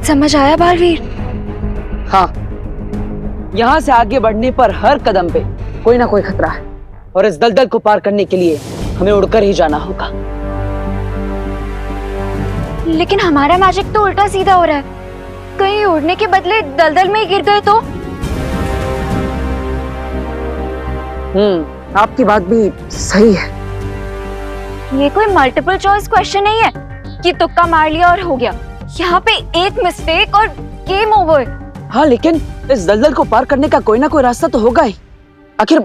समझ आया बालवीर? हाँ, यहाँ से आगे बढ़ने पर हर कदम पे कोई ना कोई खतरा है और इस दलदल को पार करने के लिए हमें उड़कर ही जाना होगा। लेकिन हमारा मैजिक तो उल्टा सीधा हो रहा है। कहीं उड़ने के बदले दलदल में ही गिर गए तो? आपकी बात भी सही है। ये कोई मल्टीपल चॉइस क्वेश्चन नहीं है कि तुक्का मार लिया और हो गया। यहाँ पे एक मिस्टेक और गेम ओवर। हाँ, लेकिन इस दलदल को पार करने का कोई ना कोई रास्ता तो होगा ही। आखिर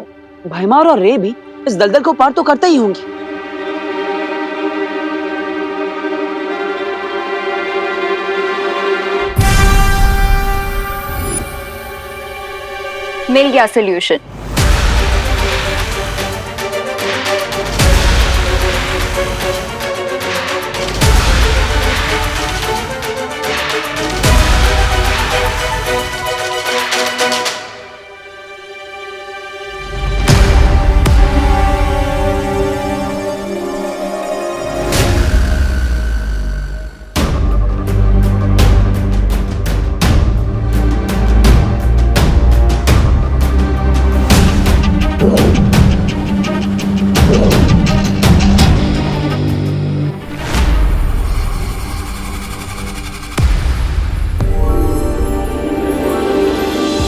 भैमार और रे भी इस दलदल को पार तो करते ही होंगे। मिल गया सॉल्यूशन।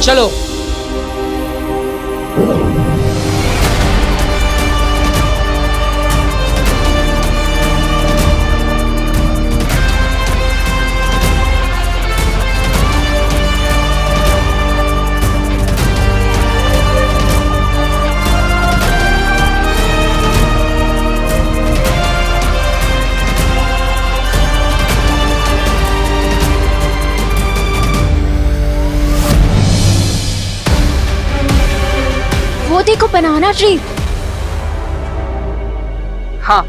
चलो। को बनाना ट्री। हाँ,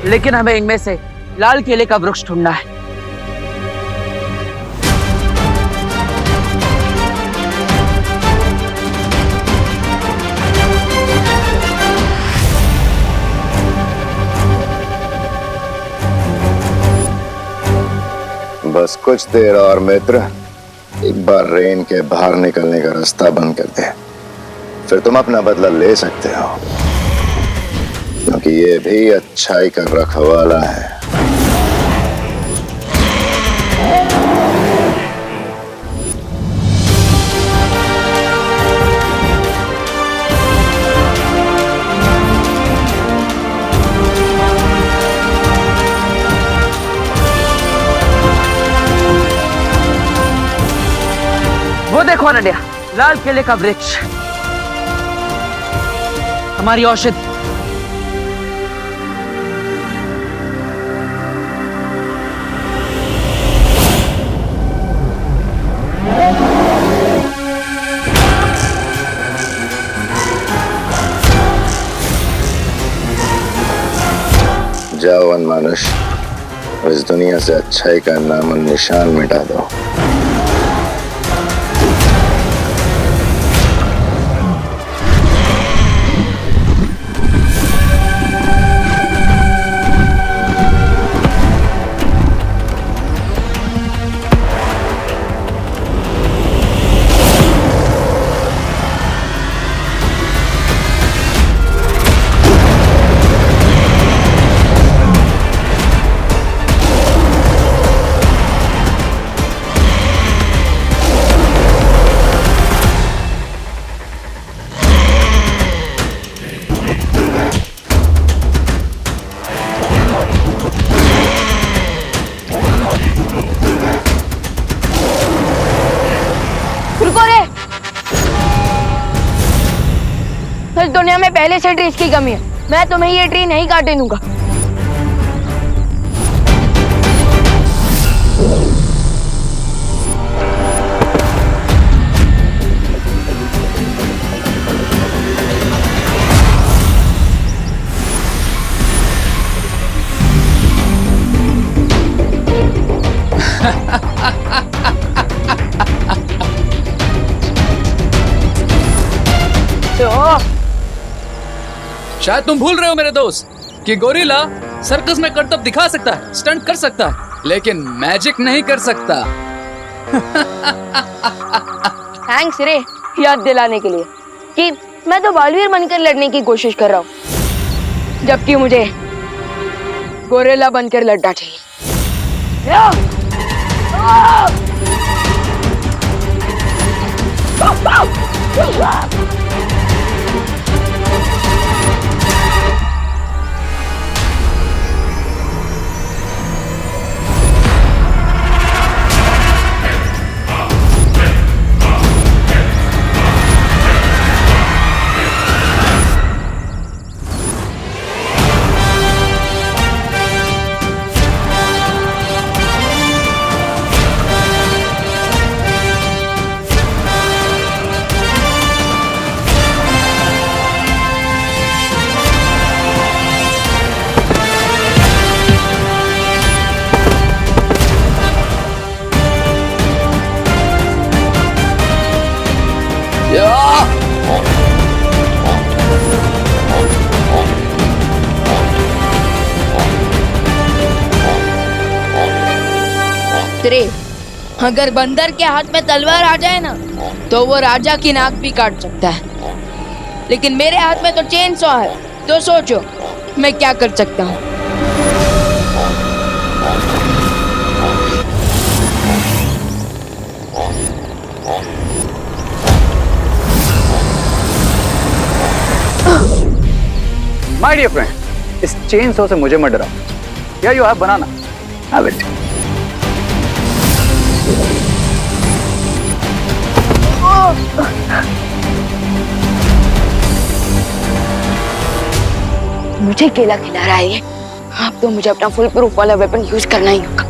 लेकिन हमें इनमें से लाल केले का वृक्ष ढूंढना है। बस कुछ देर और मित्र, एक बार रेन के बाहर निकलने का रास्ता बंद कर दे, फिर तुम अपना बदला ले सकते हो, क्योंकि ये भी अच्छाई का रखवाला है। वो देखो नडिया, लाल केले का वृक्ष, हमारी औषधि। जाओ वनमानुष, इस दुनिया से अच्छाई का नाम और निशान मिटा दो। इस दुनिया में पहले से ट्रीज की कमी है, मैं तुम्हें ये ट्री नहीं काटने दूंगा। शायद तुम भूल रहे हो मेरे दोस्त कि गोरिल्ला सर्कस में करतब दिखा सकता है, स्टंट कर सकता है, लेकिन मैजिक नहीं कर सकता। थैंक्स रे याद दिलाने के लिए कि मैं तो बालवीर बनकर लड़ने की कोशिश कर रहा हूँ, जबकि मुझे गोरेला बनकर लड़ना चाहिए। या! तेरे अगर बंदर के हाथ में तलवार आ जाए ना तो वो राजा की नाक भी काट सकता है, लेकिन मेरे हाथ में तो चेन सॉ है, तो सोचो मैं क्या कर सकता हूँ। माय डियर फ्रेंड, इस चेन सॉ से मुझे मत डराओ। या you have banana, have it. मुझे केला खिला रहा है ये। अब तो मुझे अपना फुल प्रूफ वाला वेपन यूज करना ही होगा।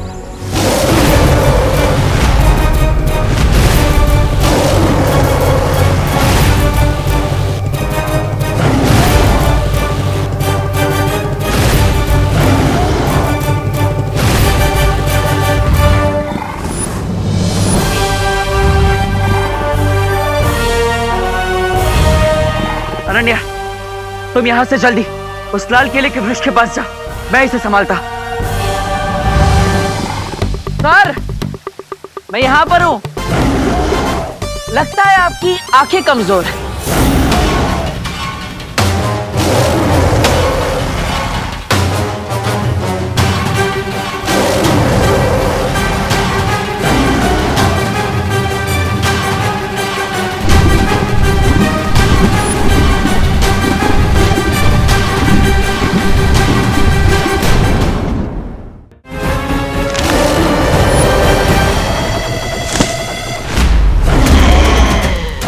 अनन्या, तुम यहाँ से जल्दी उस लाल किले के वृक्ष के पास जा, मैं इसे संभालता। सर, मैं यहाँ पर हूँ। लगता है आपकी आंखें कमजोर हैं।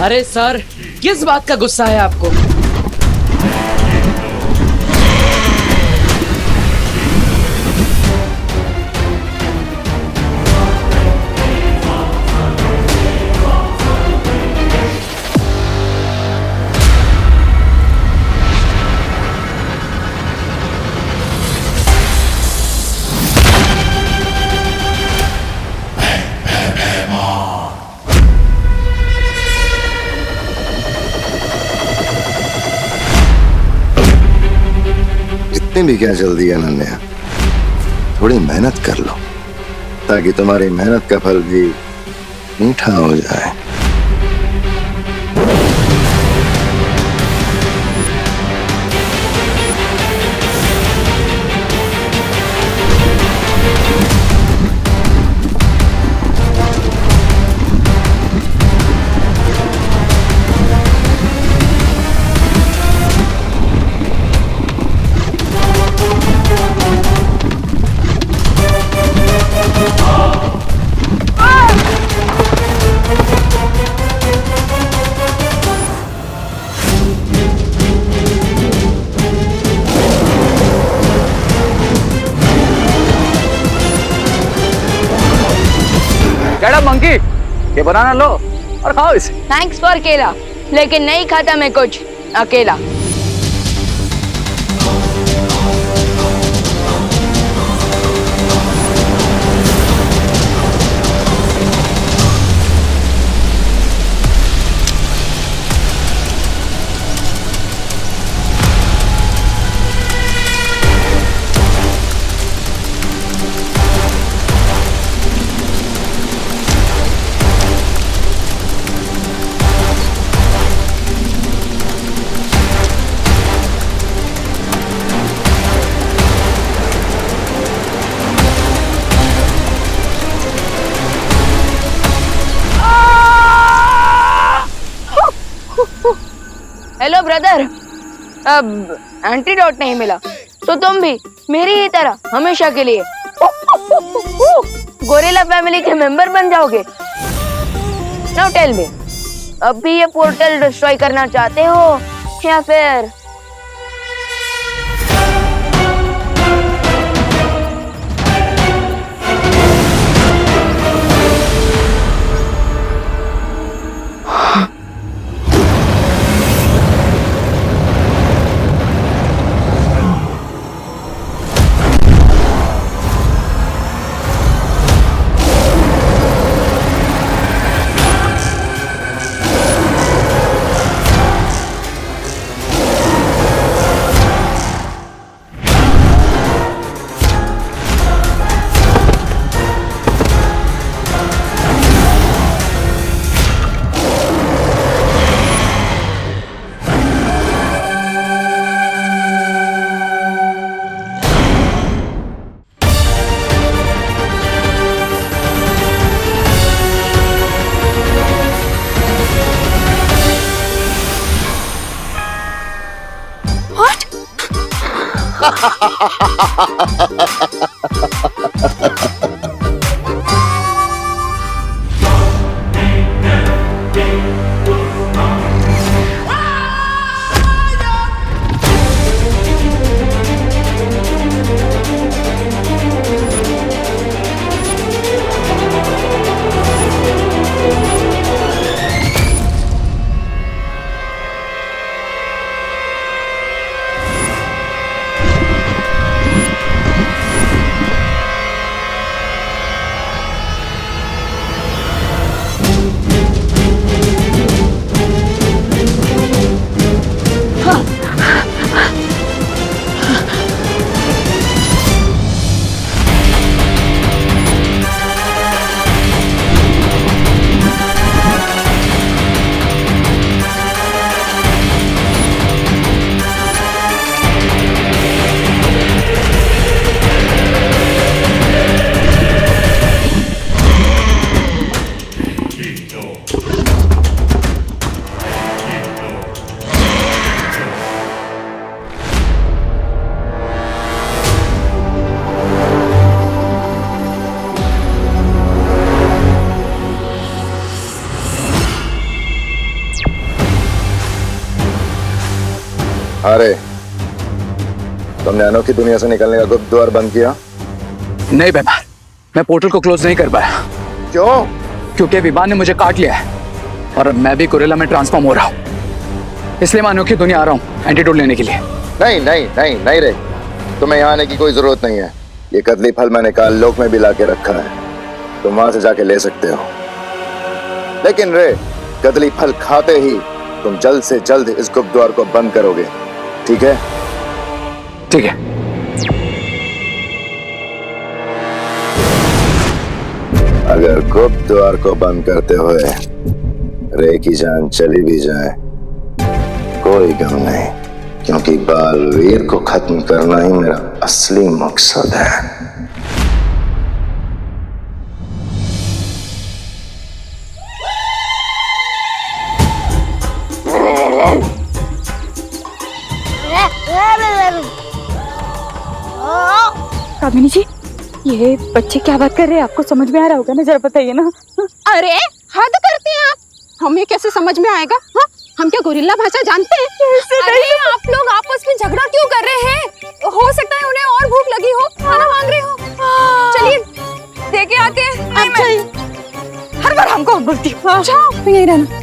अरे सर, किस बात का गुस्सा है आपको? इतनी भी क्या जल्दी है अनन्या, थोड़ी मेहनत कर लो ताकि तुम्हारी मेहनत का फल भी मीठा हो जाए। मंकी, ये बनाना लो और खाओ इसे। थैंक्स फॉर केला, लेकिन नहीं खाता मैं कुछ अकेला। ब्रदर, अब एंटीडोट नहीं मिला तो तुम भी मेरी ही तरह हमेशा के लिए गोरिल्ला फैमिली के मेंबर बन जाओगे। नाउ टेल मी, अब भी ये पोर्टल डिस्ट्रॉय करना चाहते हो या फिर अरे, तुमने अनोखी दुनिया से निकलने का गुप्त द्वार बंद किया? नहीं बेमार, मैं पोर्टल को क्लोज नहीं कर पाया। क्यों? क्योंकि विमान ने मुझे काट लिया है और अब मैं भी गोरिल्ला में ट्रांसफॉर्म हो रहा हूँ। इसलिए मैं अनोखी दुनिया आ रहा हूँ एंटीडोट लेने के लिए। नहीं नहीं नहीं नहीं रे, तुम्हें यहाँ आने की कोई जरूरत नहीं है। ये कदली फल मैंने काल लोक में भी लाके रखा है, तुम वहां से जाके ले सकते हो। लेकिन रे, कदली फल खाते ही तुम जल्द से जल्द इस गुप्त द्वार को बंद करोगे, ठीक है? ठीक है। अगर गुप्त द्वार को बंद करते हुए रे की जान चली भी जाए, कोई गम नहीं, क्योंकि बालवीर को खत्म करना ही मेरा असली मकसद है। कामिनी जी, ये बच्चे क्या बात कर रहे हैं? आपको समझ में आ रहा होगा ना, जरा बताइए ना। अरे हद करते हैं आप, हमें कैसे समझ में आएगा? हाँ, हम क्या गोरिल्ला भाषा जानते हैं? अरे आप लोग आपस में झगड़ा क्यों कर रहे हैं? हो सकता है उन्हें और भूख लगी हो, खाना मांग रहे हो। चलिए देखे आते हैं। हर बार हमको बोलती हूँ। यही रहना।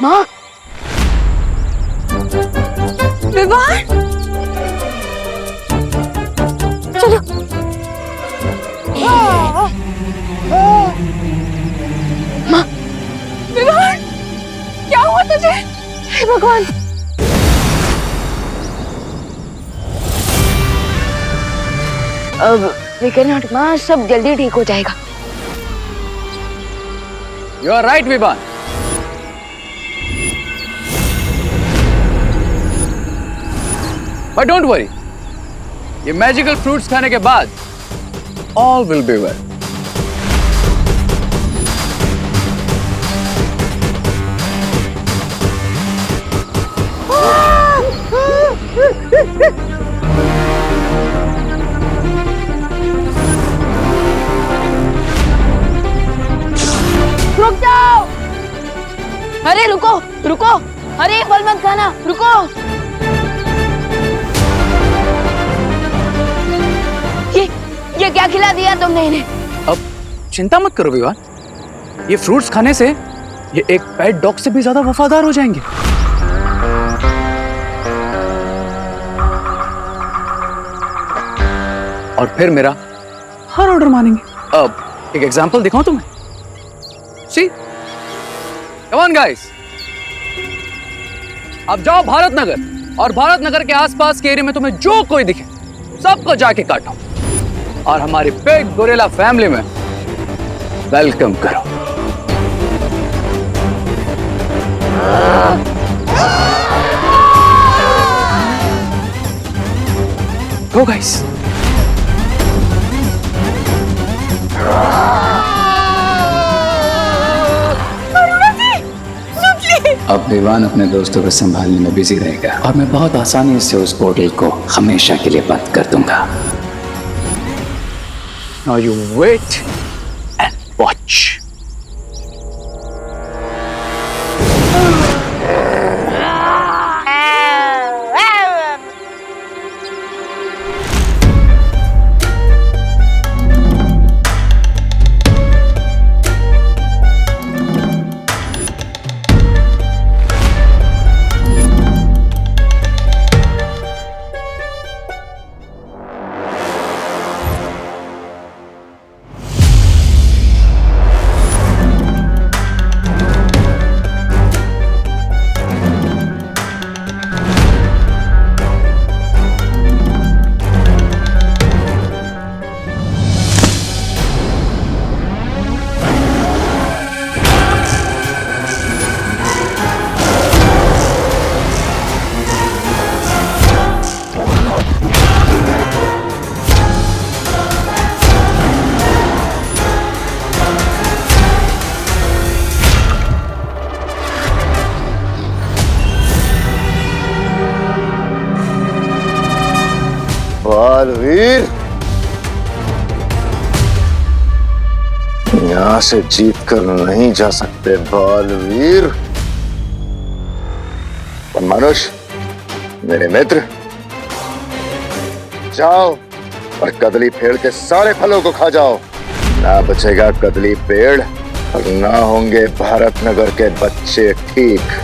माँ, विवान, चलो। माँ, विवान, क्या हुआ तुझे? हे भगवान। अब फिक्र मत माँ, सब जल्दी ठीक हो जाएगा। You are right Vivaan. But don't worry, ये मैजिकल फ्रूट्स खाने के बाद ऑल विल बी वेल। रुक जाओ! अरे रुको रुको! अरे फल मत खाना, रुको! ये क्या खिला दिया तुमने इन्हें? अब चिंता मत करो विवान, ये फ्रूट्स खाने से ये एक पेट डॉग से भी ज्यादा वफादार हो जाएंगे। और फिर मेरा हर ऑर्डर मानेंगे। अब एक एग्जांपल दिखाऊं तुम्हें? सी, कम ऑन गाइस, अब जाओ भारत नगर और भारत नगर के आसपास के एरिया में तुम्हें जो कोई दिखे सबको जाके काटो और हमारी बिग गोरिल्ला फैमिली में वेलकम करो। Go guys. अब विवान अपने दोस्तों को संभालने में बिजी रहेगा और मैं बहुत आसानी से उस पोर्टल को हमेशा के लिए बंद कर दूंगा। Now you wait and watch. Baalveer, यहां से जीत कर नहीं जा सकते बालवीर। मनुष्य, मेरे मित्र, जाओ और कदली पेड़ के सारे फलों को खा जाओ। ना बचेगा कदली पेड़ और ना होंगे भारत नगर के बच्चे ठीक।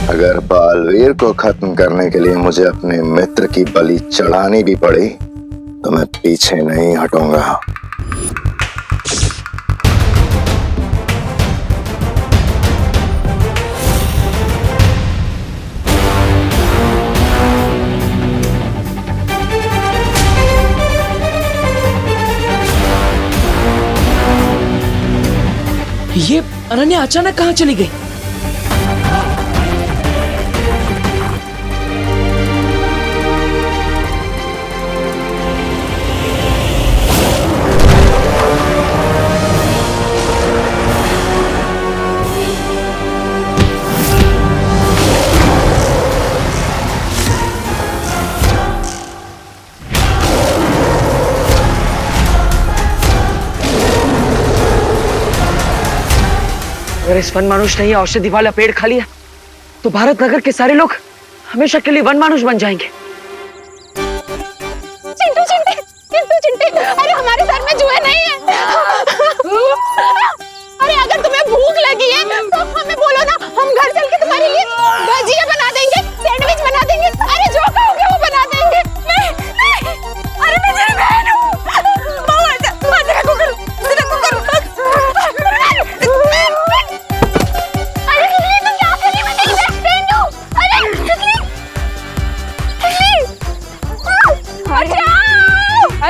अगर बालवीर को खत्म करने के लिए मुझे अपने मित्र की बलि चढ़ानी भी पड़ी तो मैं पीछे नहीं हटूंगा। ये अनन्या अचानक कहाँ चली गई? अगर इस वन मानुष ने ये औषधि वाला पेड़ खा लिया तो भारत नगर के सारे लोग हमेशा के लिए वन मानुष बन जाएंगे। चिंटू चिंटे, चिंटू चिंटे, अरे हमारे सर में जुए नहीं है। अरे अगर तुम्हें भूख लगी है तो हमें बोलो ना, हम घर चल के तुम्हारे लिए भजिया बना देंगे, सैंडविच बना देंगे। अरे जो कहोगे वो बना देंगे। नहीं, नहीं, अरे मैं तेरी बहन हूँ। अरे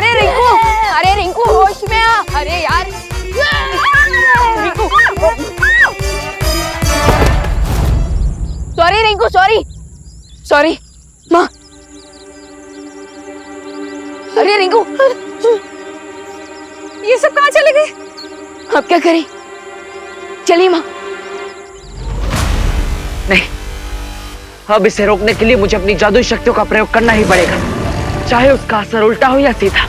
अरे रिंकू, अरे रिंकू होश में आ। अरे यार Rinku, sorry Rinku, sorry sorry माँ। अरे रिंकू, ये सब कहाँ चले गए? अब क्या करें? चलिए माँ। नहीं, अब इसे रोकने के लिए मुझे अपनी जादुई शक्तियों का प्रयोग करना ही पड़ेगा, चाहे उसका असर उल्टा हो या सीधा।